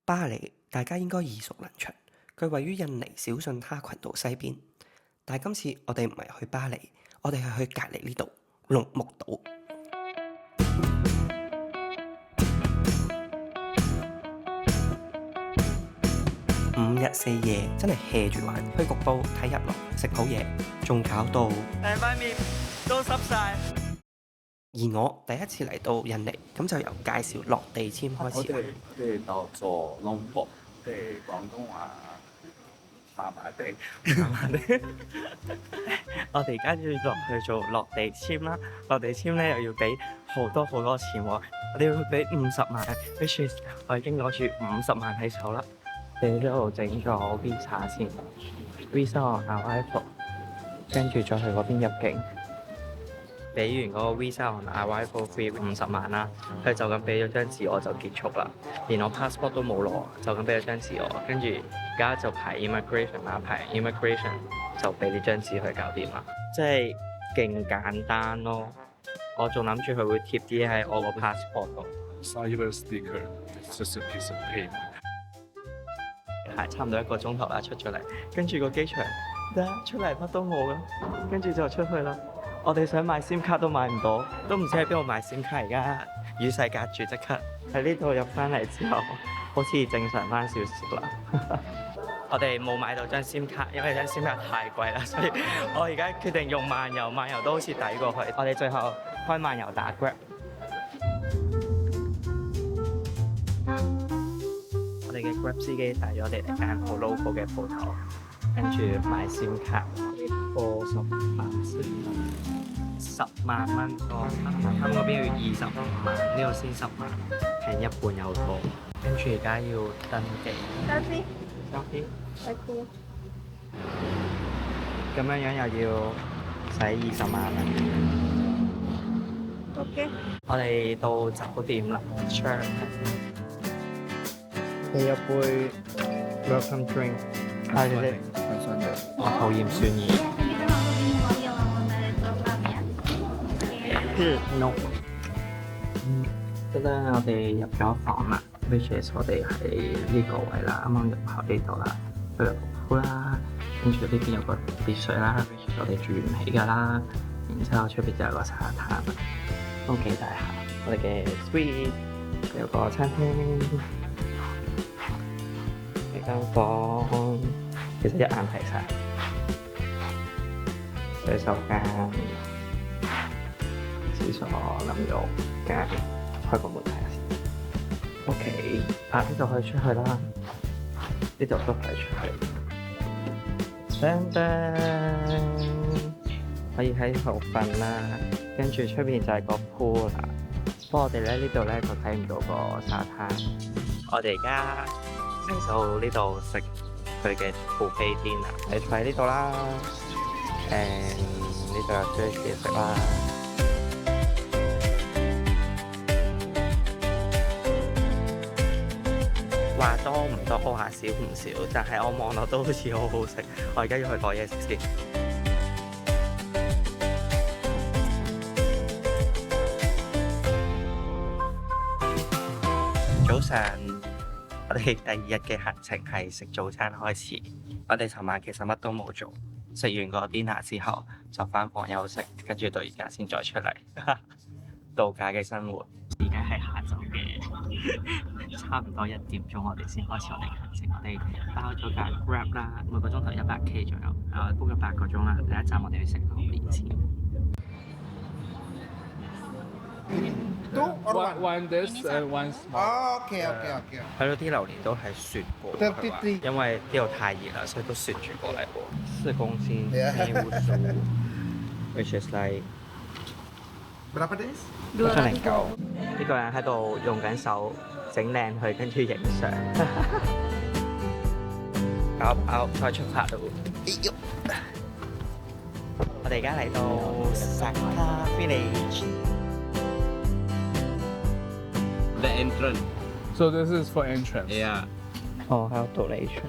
巴黎大家應該耳熟能詳，佢位於印尼小信他群島西邊。但係今次我哋唔係去巴黎，我哋係去隔離呢度龍目島。5日4夜真係 hea 住玩，去局部睇日落，食好嘢，仲搞到塊面都濕晒。而我第一次嚟到印尼，咁就由介紹落地簽開始。我哋到咗龍博，廣東話麻麻地。我哋而家要落去做落地簽啦，落地簽咧又要俾好多錢喎，我哋要俾50萬 ，which is 我已經攞住50萬喺手啦。你呢度整咗 visa 先 ，visa on arrival， 跟住再去嗰邊入境。俾完嗰個 visa on arrival fee 50萬啦，佢就咁俾咗張紙我就結束啦，連我 passport 都冇攞，就咁俾咗張紙我，跟住而家就排 immigration 啦，排 immigration 就俾呢張紙去搞掂啦，即係勁簡單咯。我仲諗住佢會貼啲喺我個 passport 度。Saw even a sticker. It's just a piece of paper. 係差唔多1個鐘頭啦，出咗嚟，跟住個機場出嚟乜都冇啦，跟住就出去啦。我哋想買 SIM 卡都買唔到，都唔知喺邊度買 SIM 卡。而家與世隔絕，即刻喺呢度入翻嚟之後，好似正常翻少少啦。我哋冇買到張 SIM 卡，因為張 SIM 卡太貴啦，所以我而家決定用漫遊，漫遊都好似抵過去。我哋最後開漫遊打 Grab。我哋嘅 Grab 司機帶咗我哋嚟間好 local 嘅鋪頭，跟住買 SIM 卡，過10萬10萬蚊，啱嗰邊要25萬，呢度先10萬，平一半有多。跟住而家要登記。Selfie。咁樣又要使20萬啦。OK。我哋到酒店啦 ，check。你一杯 welcome drink。係你哋。我討厭酸嘢。No。得啦，我哋入咗房啦 ，which is 我哋喺呢個位啦，啱啱入口呢度啦，去入鋪啦，跟住呢邊有個別墅啦 ，which is 我哋住唔起㗎啦，然之後出邊就有個沙灘啦，都幾大下。我哋嘅 suite 有個餐廳，呢間房其實一眼睇晒，洗手間。廁所淋浴間，開個門睇下先。OK，呢度可以出去啦，呢度都可以出去。噔噔，可以喺度瞓啦，跟住出邊就係個 pool 啦。不過我哋呢度咧就睇唔到個沙灘。我哋而家嚟到呢度食佢嘅 buffet dinner，你坐喺呢度啦。呢度有最嘢食啦。話多唔多，話少唔少，但係我望落都好似好好食。我而家要去攞嘢食先。早上，我哋第2日嘅行程係食早餐開始。我哋尋晚其實乜都冇做，食完個 dinner 之後就返房休息，跟住到而家先再出嚟度假嘅生活。而家係下晝嘅差唔多1點鐘，我哋先開始我哋嘅行程。我哋包咗架 Grab 啦，每個鐘頭100K 左右，book 咗8個鐘啦。第一站我哋去食榴蓮先。One this and one small. OK。喺度啲榴蓮都係雪過，佢話因為呢度太熱啦，所以都雪住過嚟喎。4公斤牛酥 ，which is like Berapa days? 209。呢個人喺度用緊手整靚佢，跟住影相。搞，再出發咯！我哋而家嚟到 Saka The entrance. So this is for entrance. Yeah. 哦，喺度 donation。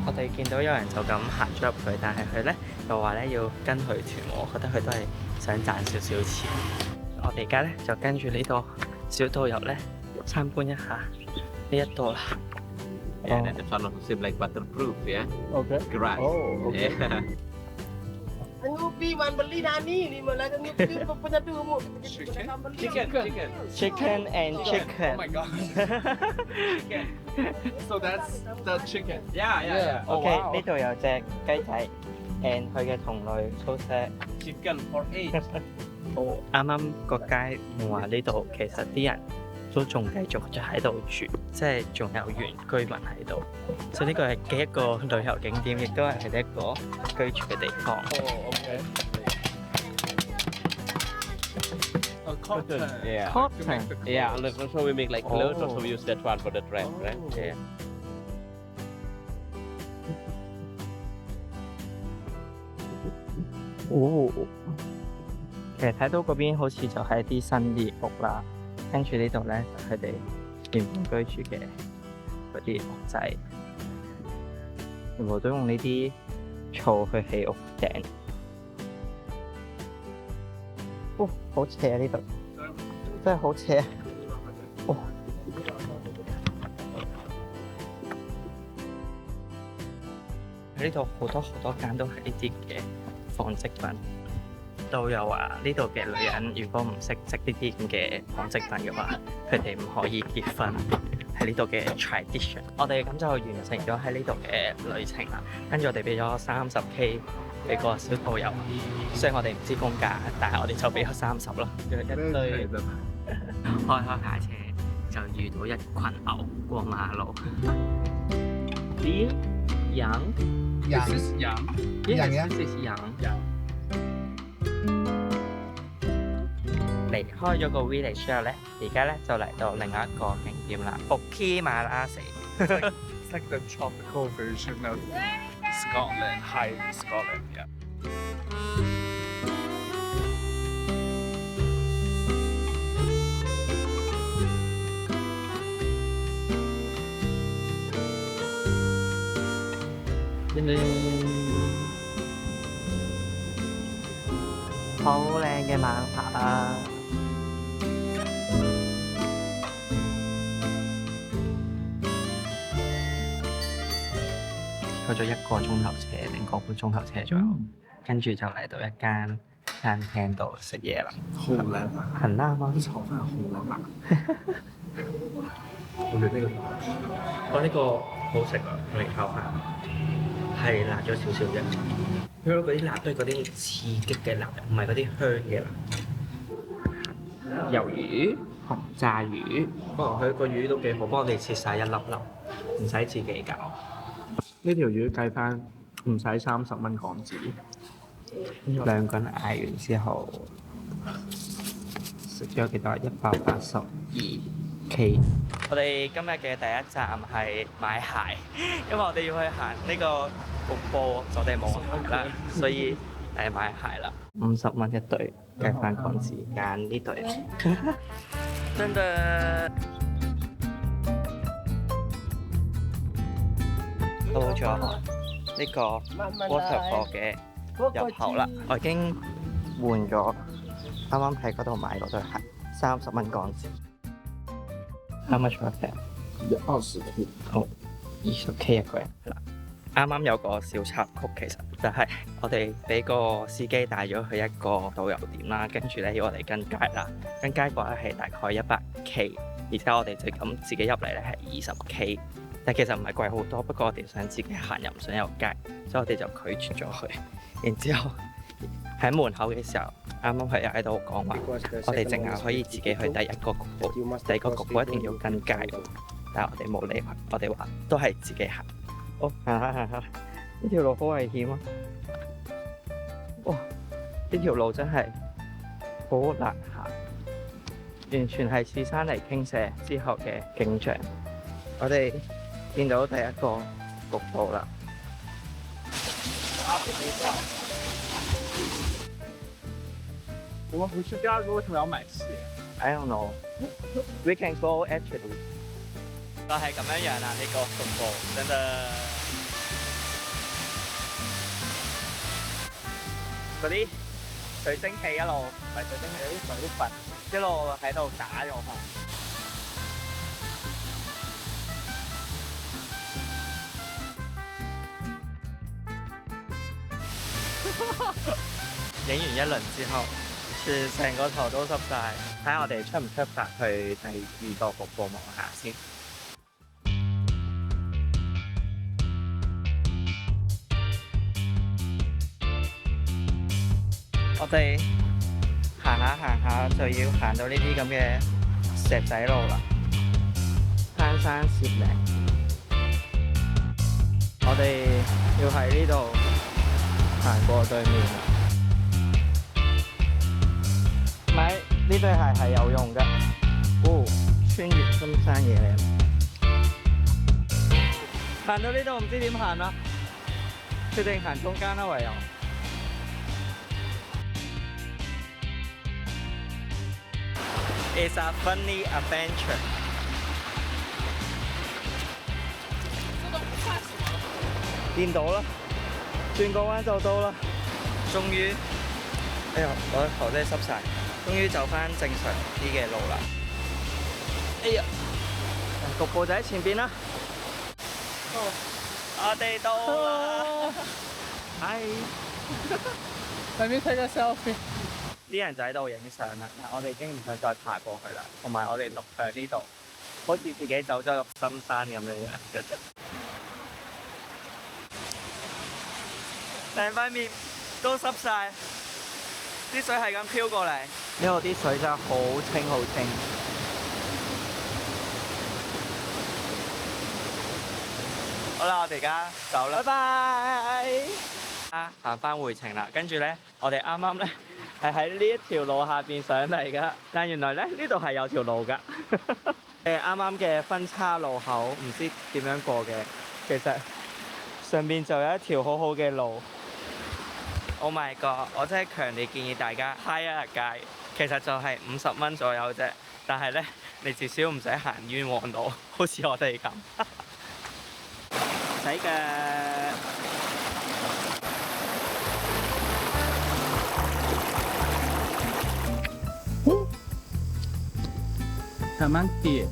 我哋見到有人就咁行咗入去，但係佢咧又話咧要跟佢團，我覺得佢都係想賺少少錢。我哋而家咧就跟住呢個小導遊咧參觀一下呢一度啦。Yeah, and this one also seem like waterproof, yeah. Okay. Grass. Oh, okay. Yeah. Ngupi man beli dah ni malah kan ngupi punya tu mu. chicken and chicken Oh my god. So that's the chicken. Yeah, yeah, yeah. Oh, OK wow. 呢度有隻雞仔 and 佢嘅同類粗石。 Chicken for 8. 啱啱個街門話呢度其實啲人都仲繼續就喺度住，即係仲有原居民喺度，所以呢個係嘅一個旅遊景點，亦都係佢哋一個居住嘅地方。 Oh, okay. A cotton. Yeah. Cotton. Yeah, and also we make like clothes, Oh. also we use that one for the dress, right? Yeah. 哦，其實睇到嗰邊好似就係一啲新啲屋啦，跟住呢度咧就佢哋原本居住嘅嗰啲屋仔，全部都用呢啲草去起屋頂。哦，好斜啊！呢度真係好斜啊！哦，呢度好多間都係呢啲嘅紡織品。導遊話呢度嘅女人如果唔識織呢啲咁嘅紡織品嘅話，佢哋唔可以結婚，係呢度嘅 tradition。我哋咁就完成咗喺呢度嘅旅程啦。跟住我哋俾咗30K 俾個小導遊，雖然我哋唔知公價，但係我哋就俾咗30啦。一堆開下車就遇到一群牛過馬路。啲羊 This is yum. Yes, 羊 this is 羊。 Yum. 離開咗個 village 之後咧，而家咧就嚟到另外一個景點啦，伏基馬拉死。 It's like the tropical version of Scotland, high Scotland. Yeah. Ding ding 好靚嘅晚霞啊！去咗1個鐘頭車定個半鐘頭車左右，跟住就嚟到一間餐廳度食嘢啦。好靚啊！很辣嗎？啲炒飯好辣。我哋呢個我呢個好食啊，我哋炒飯係辣咗少少啫。佢嗰啲辣都係嗰啲刺激嘅辣，唔係嗰啲香嘅辣。魷魚、紅炸魚，哦，佢個魚都幾好，幫我哋切晒一粒粒，唔使自己搞。呢條魚計翻唔使30蚊港紙。兩個人嗌完之後，食咗幾多？182K。我哋今日嘅第一站係買鞋，因為我哋要去行呢個瀑布，我哋冇鞋啦，所以買鞋啦。50蚊一對，計翻港紙揀呢對。真嘅。到咗呢個 waterfall 嘅入口啦，我已經換咗啱啱喺嗰度買嗰對鞋，30蚊港紙。How much was that？ 20K。好，20K 一個人。係啦，啱啱有個小插曲，其實就係我哋俾個司機帶咗去一個導遊點啦，跟住咧要我哋跟街啦，跟街嘅話係大概100K，而且我哋就咁自己入嚟咧係20K。但其實唔係貴好多，不過我哋想自己行又唔想有街，所以我哋就拒絕咗佢。然之後喺門口嘅時候，啱啱係喺度講話，我哋淨係可以自己去第一個局部，第二個局部一定要跟街。但係我哋冇理佢，我哋話都係自己行。哦，行下行下，呢條路好危險啊！哇，呢條路真係好難行，完全係似山泥傾瀉之後嘅景象。我哋見到第一個瀑布啦。我們不去第二個，為什麼要買鞋 I don't know. We can go actually. 就係咁樣樣啦，呢個瀑布真係嗰啲水蒸氣一路唔係水蒸氣，啲水分一路喺度打咗下。影完一輪之後，全成個頭都濕晒。睇下我哋出唔出發去第二個瀑布望下先。我哋行下就要行到呢啲咁嘅石仔路啦，攀山涉嶺。我哋要喺呢度行過對面。買呢對鞋係有用嘅。哦，穿越深山野嶺。行到呢度唔知點行啦，決定行中間啦，唯有。It's a funny adventure。見到啦，轉個彎就到啦。終於，哎呀，我嘅頭真係濕晒。終於走返正常啲嘅路啦。哎呀，瀑布就喺前邊啦。我哋到啦。係。Let me take a selfie。啲人就喺度影相啦，但我哋已經唔想再爬過去啦。同埋我哋錄喺呢度，好似自己走咗入深山咁樣樣。成塊面都濕晒，啲水係咁飄過嚟。呢度啲水真係好清好清。好啦，我哋而家走啦，拜拜。行翻回程啦，跟住咧，我哋啱啱咧係喺呢一條路下邊上嚟噶，但原來咧呢度係有條路噶。啱啱嘅分叉路口唔知點樣過嘅，其實上邊就有一條好好嘅路。Oh my god！ 我真係強烈建議大家 hire 街，其實就係50蚊左右啫。但係咧，你至少唔使行冤枉路，好似我哋咁。唔使㗎。慢慢啲。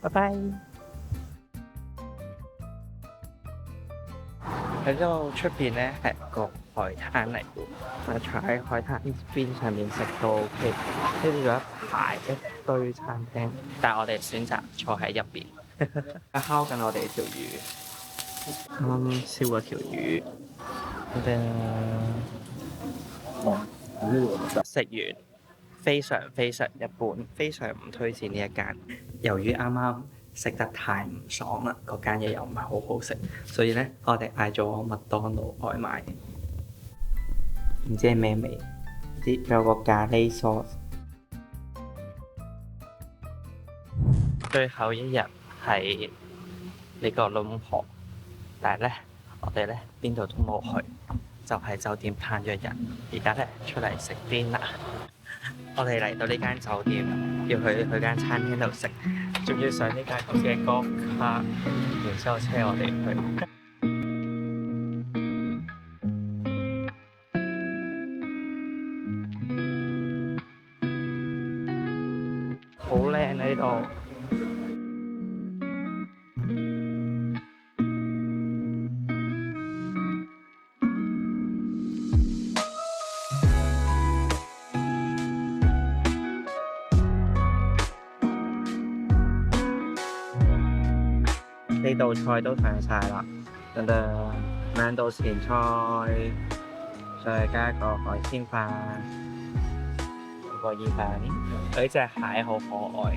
拜拜。喺呢度出邊咧係個海灘嚟嘅，我坐喺海灘邊上面食都 OK。呢度有一排一堆餐廳，但係我哋選擇坐喺入邊。烤緊我哋條魚，啱燒咗條魚。食完非常一般，非常唔推薦呢一間。由於啱啱食得太唔爽啦，嗰間嘢又唔係好好食，所以咧我哋嗌咗麥當勞外賣，唔知係咩味，有個咖喱 sauce。最後一日係呢個龍河，但係咧我哋咧邊度都冇去，就喺酒店攤咗一日，而家咧出嚟食dinner。我哋嚟到呢間酒店，要去間餐廳度食，仲要上呢間咁嘅golf cart，然之後車我哋去。好靚呢度。呢道菜都上晒啦，等等兩道前菜，再加個海鮮飯，個意粉，佢隻蟹好可愛。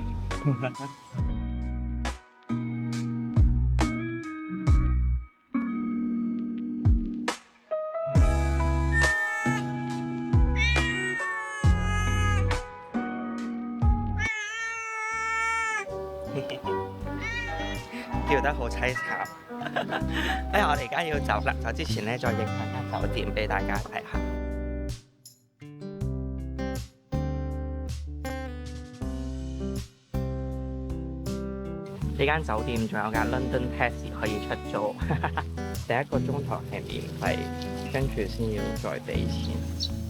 叫得好凄慘。哎呀，我哋而家要走啦，走之前咧再影翻間酒店俾大家睇下。呢間酒店仲有架 London Taxi 可以出租，第一個鐘頭係免費，跟住先要再俾錢。